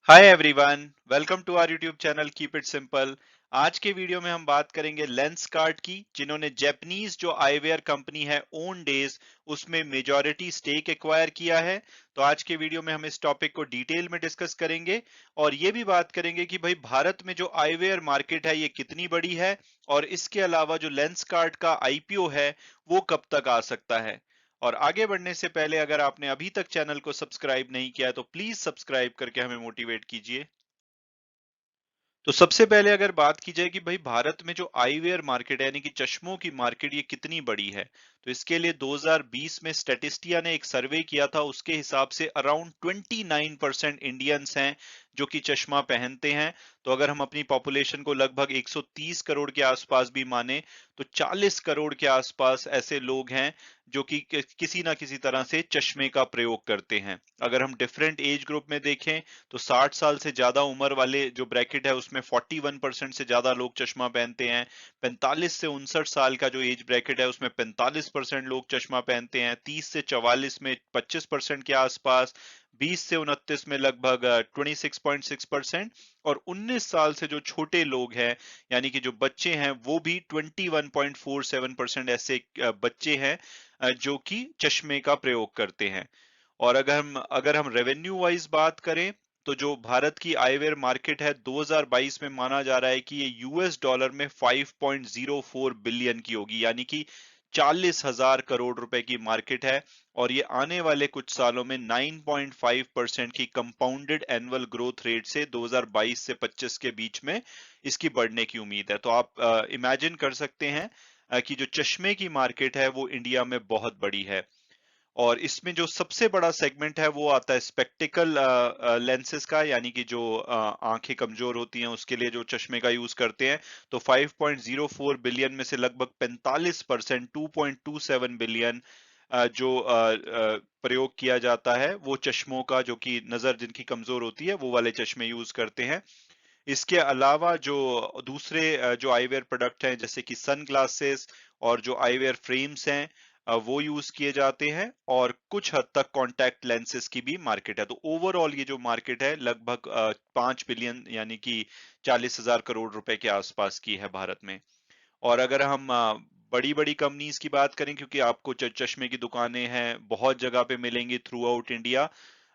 Hi everyone, welcome to our YouTube channel keep it simple. आज के video में हम बात करेंगे लेंसकार्ट की, जिन्होंने जापानीज जो आईवेयर कंपनी है ओनडेज उसमें मेजॉरिटी स्टेक एक्वायर किया है। तो आज के वीडियो में हम इस टॉपिक को डिटेल में डिस्कस करेंगे और ये भी बात करेंगे कि भाई भारत में जो आईवेयर मार्केट है ये कितनी बड़ी है और इसके अलावा जो लेंसकार्ट का आईपीओ है वो कब तक आ सकता है। और आगे बढ़ने से पहले अगर आपने अभी तक चैनल को सब्सक्राइब नहीं किया है तो प्लीज सब्सक्राइब करके हमें मोटिवेट कीजिए। तो सबसे पहले अगर बात की जाए कि भाई भारत में जो आईवेयर मार्केट है यानी कि चश्मों की मार्केट ये कितनी बड़ी है, तो इसके लिए 2020 में स्टैटिस्टिया ने एक सर्वे किया था। उसके हिसाब से अराउंड 29% इंडियंस हैं जो कि चश्मा पहनते हैं। तो अगर हम अपनी पॉपुलेशन को लगभग 130 करोड़ के आसपास भी माने तो 40 करोड़ के आसपास ऐसे लोग हैं जो कि किसी ना किसी तरह से चश्मे का प्रयोग करते हैं। अगर हम डिफरेंट एज ग्रुप में देखें तो 60 साल से ज्यादा उम्र वाले जो ब्रैकेट है उसमें 41% से ज्यादा लोग चश्मा पहनते हैं। 45 से 59 साल का जो एज ब्रैकेट है उसमें 45% लोग चश्मा पहनते हैं। 30 से 44 में 25% के आसपास। 20 से 29 में लगभग 26.6% और 19 साल से जो छोटे लोग हैं यानी कि जो बच्चे हैं वो भी 21.47% ऐसे बच्चे हैं जो कि चश्मे का प्रयोग करते हैं। और अगर हम रेवेन्यू वाइज बात करें तो जो भारत की आईवेयर मार्केट है 2022 में माना जा रहा है कि ये यूएस डॉलर में 5.04 बिलियन की होगी, यानी कि 40,000 करोड़ रुपए की मार्केट है। और ये आने वाले कुछ सालों में 9.5% की कंपाउंडेड एनुअल ग्रोथ रेट से 2022 से 25 के बीच में इसकी बढ़ने की उम्मीद है। तो आप इमेजिन कर सकते हैं कि जो चश्मे की मार्केट है वो इंडिया में बहुत बड़ी है। और इसमें जो सबसे बड़ा सेगमेंट है वो आता है स्पेक्टिकल लेंसेज का, यानी कि जो आंखें कमजोर होती हैं उसके लिए जो चश्मे का यूज करते हैं। तो 5.04 बिलियन में से लगभग 45% 2.27 बिलियन जो प्रयोग किया जाता है वो चश्मों का, जो कि नजर जिनकी कमजोर होती है वो वाले चश्मे यूज करते हैं। इसके अलावा जो दूसरे जो आईवेयर प्रोडक्ट हैं जैसे कि सन ग्लासेस और जो आईवेयर फ्रेम्स हैं वो यूज किए जाते हैं और कुछ हद तक कॉन्टैक्ट लेंसेज की भी मार्केट है। तो ओवरऑल ये जो मार्केट है लगभग 5 बिलियन यानी कि 40,000 करोड़ रुपए के आसपास की है भारत में। और अगर हम बड़ी बड़ी कंपनीज की बात करें, क्योंकि आपको चश्मे की दुकानें हैं बहुत जगह पे मिलेंगी थ्रू आउट इंडिया,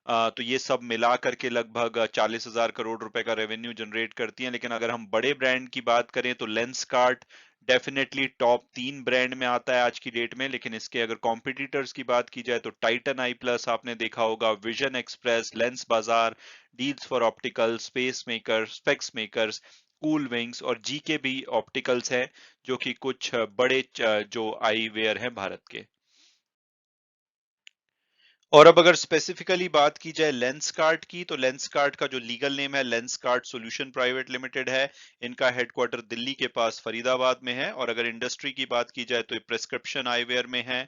तो ये सब मिला करके लगभग 40,000 करोड़ रुपए का रेवेन्यू जनरेट करती हैं। लेकिन अगर हम बड़े ब्रांड की बात करें तो लेंसकार्ट डेफिनेटली टॉप 3 ब्रांड में आता है आज की डेट में। लेकिन इसके अगर कॉम्पिटिटर्स की बात की जाए तो टाइटन आई प्लस आपने देखा होगा, विजन एक्सप्रेस, लेंस बाजार, deals for optical, space maker, specs makers, cool wings और जीके भी ऑप्टिकल्स है, जो कि कुछ बड़े जो आई वेयर हैं भारत के। और अब अगर स्पेसिफिकली बात की जाए लेंसकार्ट की, तो लेंसकार्ट का जो लीगल नेम है लेंसकार्ट सॉल्यूशन प्राइवेट लिमिटेड है। इनका हेडक्वार्टर दिल्ली के पास फरीदाबाद में है। और अगर इंडस्ट्री की बात की जाए तो ये प्रेस्क्रिप्शन आईवेयर में है।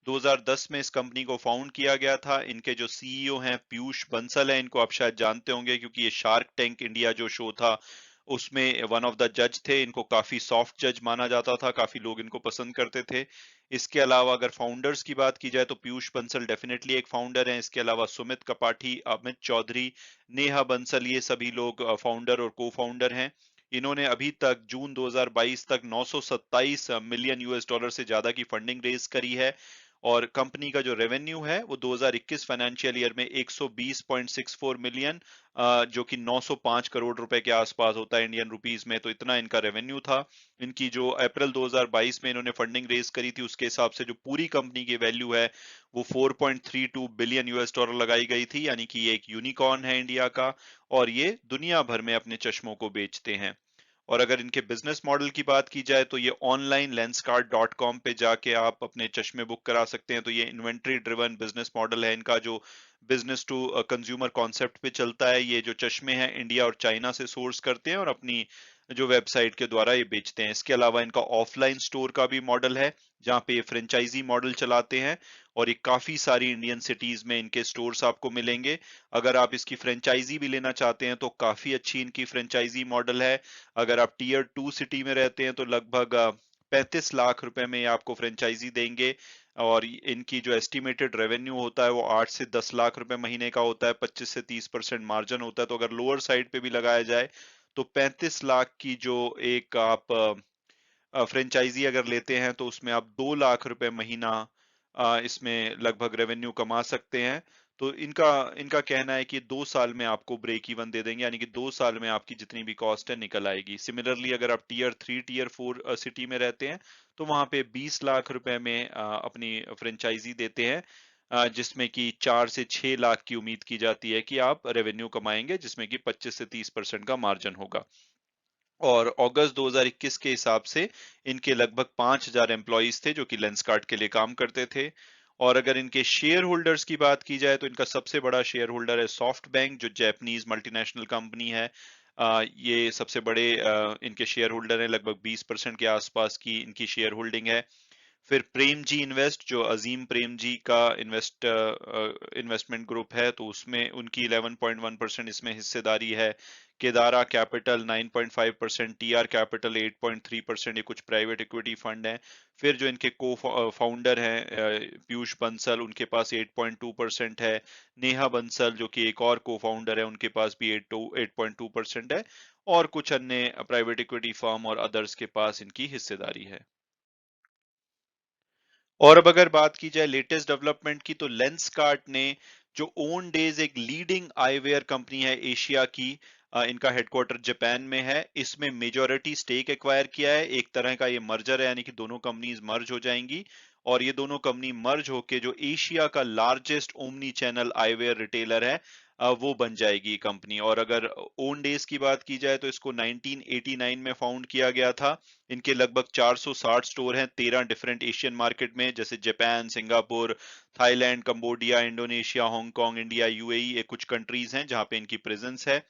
2010 में इस कंपनी को फाउंड किया गया था। इनके जो सीईओ हैं पीयूष बंसल हैं, इनको आप शायद जानते होंगे क्योंकि ये शार्क टैंक इंडिया जो शो था उसमें वन ऑफ द जज थे। इनको काफी सॉफ्ट जज माना जाता था, काफी लोग इनको पसंद करते थे। इसके अलावा अगर फाउंडर्स की बात की जाए तो पीयूष बंसल डेफिनेटली एक फाउंडर हैं। इसके अलावा सुमित कपाठी, अमित चौधरी, नेहा बंसल, ये सभी लोग फाउंडर और को फाउंडर हैं। इन्होंने अभी तक जून 2022 तक 927 मिलियन यूएस डॉलर से ज्यादा की फंडिंग रेज करी है। और कंपनी का जो रेवेन्यू है वो 2021 फाइनेंशियल ईयर में 120.64 मिलियन, जो कि 905 करोड़ रुपए के आसपास होता है इंडियन रुपीस में। तो इतना इनका रेवेन्यू था। इनकी जो अप्रैल 2022 में इन्होंने फंडिंग रेज करी थी उसके हिसाब से जो पूरी कंपनी की वैल्यू है वो 4.32 बिलियन यूएस डॉलर लगाई गई थी, यानी कि ये एक यूनिकॉर्न है इंडिया का। और ये दुनिया भर में अपने चश्मों को बेचते हैं। और अगर इनके बिजनेस मॉडल की बात की जाए तो ये ऑनलाइन लेंसकार्ट.com पे जाके आप अपने चश्मे बुक करा सकते हैं। तो ये इन्वेंट्री ड्रिवन बिजनेस मॉडल है इनका, जो बिजनेस टू कंज्यूमर कॉन्सेप्ट पे चलता है। ये जो चश्मे हैं इंडिया और चाइना से सोर्स करते हैं और अपनी जो वेबसाइट के द्वारा ये बेचते हैं। इसके अलावा इनका ऑफलाइन स्टोर का भी मॉडल है जहाँ पे ये फ्रेंचाइजी मॉडल चलाते हैं। और ये काफी सारी इंडियन सिटीज में इनके स्टोर्स आपको मिलेंगे। अगर आप इसकी फ्रेंचाइजी भी लेना चाहते हैं तो काफी अच्छी इनकी फ्रेंचाइजी मॉडल है। अगर आप टीयर 2 सिटी में रहते हैं तो लगभग 35 लाख रुपए में आपको फ्रेंचाइजी देंगे। और इनकी जो एस्टिमेटेड रेवेन्यू होता है वो 8 से 10 लाख रुपए महीने का होता है, 25 से 30% मार्जिन होता है। तो अगर लोअर साइड पे भी लगाया जाए तो 35 लाख की जो एक आप फ्रेंचाइजी अगर लेते हैं तो उसमें आप 2 लाख रुपए महीना इसमें लगभग रेवेन्यू कमा सकते हैं। तो इनका इनका कहना है कि 2 साल में आपको ब्रेक इवन दे देंगे, यानी कि 2 साल में आपकी जितनी भी कॉस्ट है निकल आएगी। सिमिलरली अगर आप टियर 3 टियर 4 सिटी में रहते हैं तो वहां पे 20 लाख रुपए में अपनी फ्रेंचाइजी देते हैं, जिसमें कि 4 से 6 लाख की उम्मीद की जाती है कि आप रेवेन्यू कमाएंगे, जिसमें कि 25 से 30% का मार्जिन होगा। और अगस्त 2021 के हिसाब से इनके लगभग 5,000 एम्प्लॉइज थे जो कि लेंसकार्ट के लिए काम करते थे। और अगर इनके शेयर होल्डर्स की बात की जाए तो इनका सबसे बड़ा शेयर होल्डर है सॉफ्ट बैंक, जो जापानीज मल्टीनेशनल कंपनी है। ये सबसे बड़े इनके शेयर होल्डर हैं, लगभग 20% के आसपास की इनकी शेयर होल्डिंग है। फिर प्रेम जी इन्वेस्ट, जो अजीम प्रेम जी का इन्वेस्टमेंट ग्रुप है, तो उसमें उनकी 11.1% इसमें हिस्सेदारी है। केदारा कैपिटल 9.5%, टीआर कैपिटल 8.3%, ये कुछ प्राइवेट इक्विटी फंड हैं। फिर जो इनके को फाउंडर हैं पीयूष बंसल, उनके पास 8.2% है। नेहा बंसल जो कि एक और को फाउंडर है, उनके पास भी 8.2% है। और कुछ अन्य प्राइवेट इक्विटी फर्म और अदर्स के पास इनकी हिस्सेदारी है। और अब अगर बात की जाए लेटेस्ट डेवलपमेंट की, तो लेंसकार्ट ने जो ओन डेज एक लीडिंग आईवेयर कंपनी है एशिया की, इनका हेडक्वार्टर जापान में है, इसमें मेजॉरिटी स्टेक एक्वायर किया है। एक तरह का ये मर्जर है, यानी कि दोनों कंपनीज मर्ज हो जाएंगी और ये दोनों कंपनी मर्ज होके जो एशिया का largest omni channel eyewear retailer है वो बन जाएगी कंपनी। और अगर ओन डेज की बात की जाए तो इसको 1989 में फाउंड किया गया था। इनके लगभग 460 स्टोर हैं 13 डिफरेंट एशियन मार्केट में, जैसे Japan, Singapore, Thailand, Cambodia, Indonesia, Hong Kong, India, UAE, ये कुछ कंट्रीज हैं जहां पे इनकी प्रेजेंस है।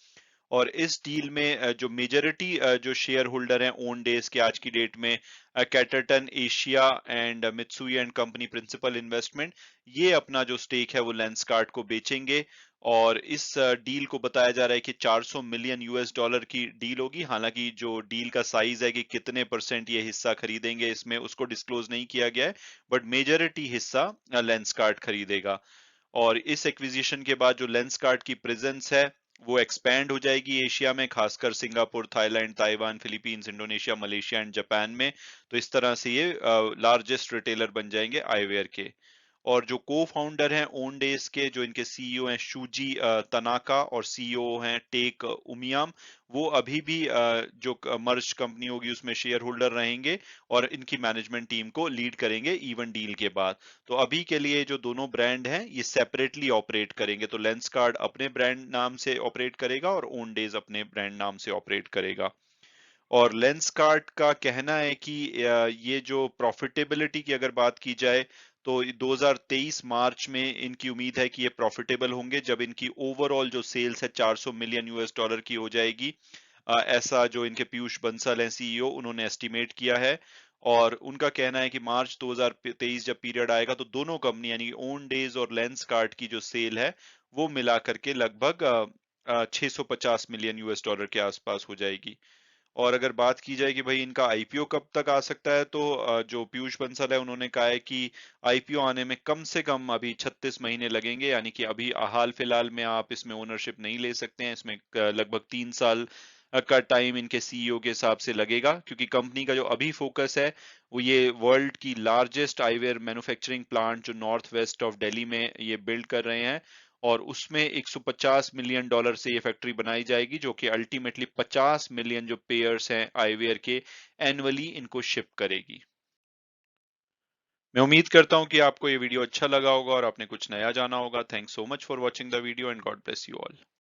और इस डील में जो मेजोरिटी जो शेयर होल्डर हैं ओन डेज के आज की डेट में, Catterton Asia and Mitsui and company principal investment, ये अपना जो स्टेक है वो लेंसकार्ट को बेचेंगे। और इस डील को बताया जा रहा है कि 400 मिलियन यूएस डॉलर की डील होगी। हालांकि जो डील का साइज है कि कितने परसेंट ये हिस्सा खरीदेंगे इसमें उसको डिस्क्लोज नहीं किया गया है, बट मेजोरिटी हिस्सा लेंसकार्ट खरीदेगा। और इस एक्विजिशन के बाद जो लेंसकार्ट की प्रेजेंस है वो एक्सपैंड हो जाएगी एशिया में, खासकर Singapore, Thailand, Taiwan, Philippines, Indonesia, Malaysia and Japan में। तो इस तरह से ये लार्जेस्ट रिटेलर बन जाएंगे आईवेयर के। और जो को फाउंडर हैं ओनडेस के, जो इनके सीईओ हैं शूजी तनाका और सीईओ हैं टेक उमियाम, वो अभी भी जो मर्ज कंपनी होगी उसमें शेयर होल्डर रहेंगे और इनकी मैनेजमेंट टीम को लीड करेंगे इवन डील के बाद। तो अभी के लिए जो दोनों ब्रांड हैं ये सेपरेटली ऑपरेट करेंगे, तो लेंसकार्ट अपने ब्रांड नाम से ऑपरेट करेगा और ओनडेज अपने ब्रांड नाम से ऑपरेट करेगा। और लेंसकार्ट का कहना है कि ये जो प्रॉफिटेबिलिटी की अगर बात की जाए तो 2023 मार्च में इनकी उम्मीद है कि ये प्रॉफिटेबल होंगे जब इनकी ओवरऑल जो सेल्स है 400 मिलियन यूएस डॉलर की हो जाएगी। ऐसा जो इनके पीयूष बंसल हैं सीईओ, उन्होंने एस्टिमेट किया है। और उनका कहना है कि मार्च 2023 जब पीरियड आएगा तो दोनों कंपनी यानी ओन डेज और लेंसकार्ट की जो सेल है वो मिला करके लगभग 650 मिलियन यूएस डॉलर के आसपास हो जाएगी। और अगर बात की जाए कि भाई इनका आईपीओ कब तक आ सकता है, तो जो पीयूष बंसल है उन्होंने कहा है कि आईपीओ आने में कम से कम अभी 36 महीने लगेंगे, यानी कि अभी हाल फिलहाल में आप इसमें ओनरशिप नहीं ले सकते हैं। इसमें लगभग 3 साल का टाइम इनके सीईओ के हिसाब से लगेगा, क्योंकि कंपनी का जो अभी फोकस है वो ये वर्ल्ड की लार्जेस्ट आईवेयर मैन्युफैक्चरिंग प्लांट जो नॉर्थ वेस्ट ऑफ दिल्ली में ये बिल्ड कर रहे हैं। और उसमें 150 मिलियन डॉलर से ये फैक्ट्री बनाई जाएगी जो कि अल्टीमेटली 50 मिलियन जो पेयर्स हैं आईवेयर के एनुअली इनको शिप करेगी। मैं उम्मीद करता हूं कि आपको ये वीडियो अच्छा लगा होगा और आपने कुछ नया जाना होगा। Thanks so much for watching the video and God bless you all.